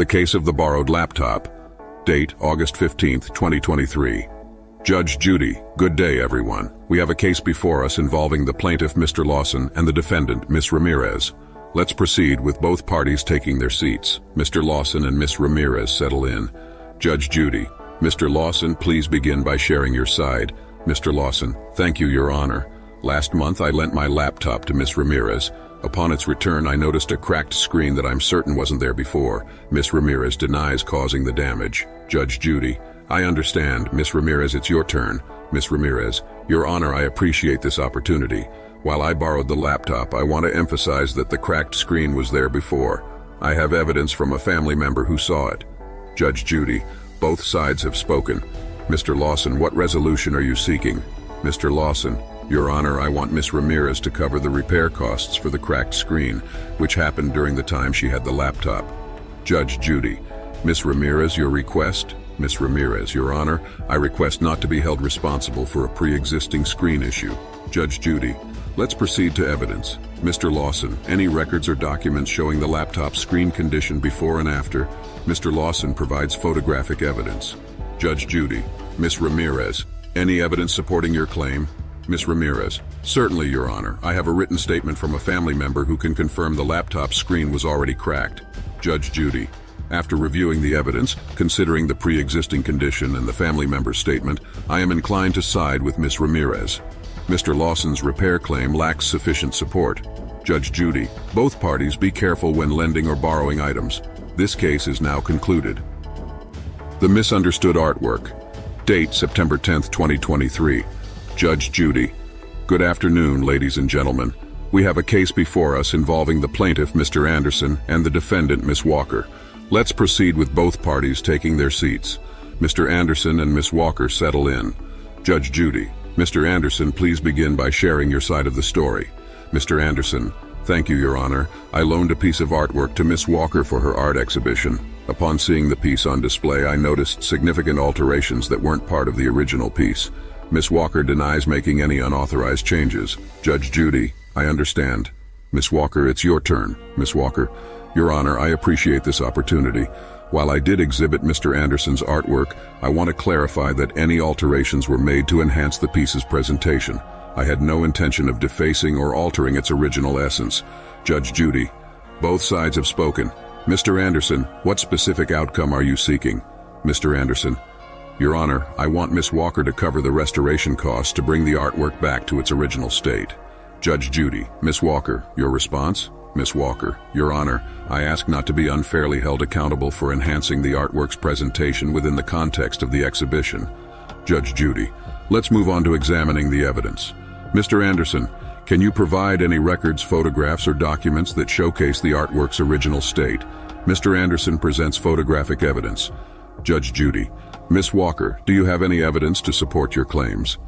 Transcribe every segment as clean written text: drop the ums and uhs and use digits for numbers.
The case of the borrowed laptop. Date, August 15, 2023. Judge Judy, good day everyone. We have a case before us involving the plaintiff Mr. Lawson and the defendant Ms. Ramirez. Let's proceed with both parties taking their seats. Mr. Lawson and Ms. Ramirez settle in. Judge Judy, Mr. Lawson, please begin by sharing your side. Mr. Lawson, thank you, Your Honor. Last month I lent my laptop to Ms. Ramirez. Upon its return, I noticed a cracked screen that I'm certain wasn't there before. Ms. Ramirez denies causing the damage. Judge Judy, I understand. Ms. Ramirez, it's your turn. Ms. Ramirez, Your Honor, I appreciate this opportunity. While I borrowed the laptop, I want to emphasize that the cracked screen was there before. I have evidence from a family member who saw it. Judge Judy, both sides have spoken. Mr. Lawson, what resolution are you seeking? Mr. Lawson, Your Honor, I want Ms. Ramirez to cover the repair costs for the cracked screen, which happened during the time she had the laptop. Judge Judy, Ms. Ramirez, your request? Ms. Ramirez, Your Honor, I request not to be held responsible for a pre-existing screen issue. Judge Judy, let's proceed to evidence. Mr. Lawson, any records or documents showing the laptop's screen condition before and after? Mr. Lawson provides photographic evidence. Judge Judy, Ms. Ramirez, any evidence supporting your claim? Ms. Ramirez, certainly, Your Honor. I have a written statement from a family member who can confirm the laptop screen was already cracked. Judge Judy, after reviewing the evidence, considering the pre-existing condition and the family member's statement, I am inclined to side with Ms. Ramirez. Mr. Lawson's repair claim lacks sufficient support. Judge Judy, both parties be careful when lending or borrowing items. This case is now concluded. The misunderstood artwork. Date, September 10, 2023. Judge Judy, good afternoon, ladies and gentlemen. We have a case before us involving the plaintiff, Mr. Anderson, and the defendant, Ms. Walker. Let's proceed with both parties taking their seats. Mr. Anderson and Ms. Walker settle in. Judge Judy, Mr. Anderson, please begin by sharing your side of the story. Mr. Anderson, thank you, Your Honor. I loaned a piece of artwork to Ms. Walker for her art exhibition. Upon seeing the piece on display, I noticed significant alterations that weren't part of the original piece. Ms. Walker denies making any unauthorized changes. Judge Judy, I understand. Ms. Walker, it's your turn. Ms. Walker, Your Honor, I appreciate this opportunity. While I did exhibit Mr. Anderson's artwork, I want to clarify that any alterations were made to enhance the piece's presentation. I had no intention of defacing or altering its original essence. Judge Judy, both sides have spoken. Mr. Anderson, what specific outcome are you seeking? Mr. Anderson, Your Honor, I want Ms. Walker to cover the restoration costs to bring the artwork back to its original state. Judge Judy, Ms. Walker, your response? Ms. Walker, Your Honor, I ask not to be unfairly held accountable for enhancing the artwork's presentation within the context of the exhibition. Judge Judy, let's move on to examining the evidence. Mr. Anderson, can you provide any records, photographs, or documents that showcase the artwork's original state? Mr. Anderson presents photographic evidence. Judge Judy, Ms. Walker, do you have any evidence to support your claims?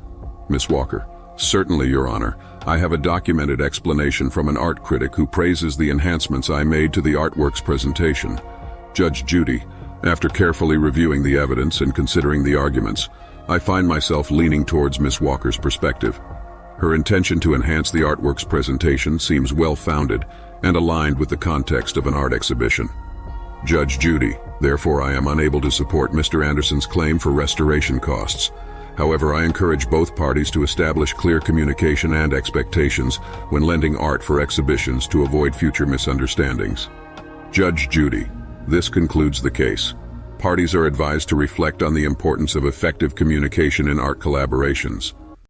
Ms. Walker, certainly, Your Honor. I have a documented explanation from an art critic who praises the enhancements I made to the artwork's presentation. Judge Judy, after carefully reviewing the evidence and considering the arguments, I find myself leaning towards Ms. Walker's perspective. Her intention to enhance the artwork's presentation seems well-founded and aligned with the context of an art exhibition. Judge Judy, therefore I am unable to support Mr. Anderson's claim for restoration costs. However, I encourage both parties to establish clear communication and expectations when lending art for exhibitions to avoid future misunderstandings. Judge Judy, this concludes the case. Parties are advised to reflect on the importance of effective communication in art collaborations.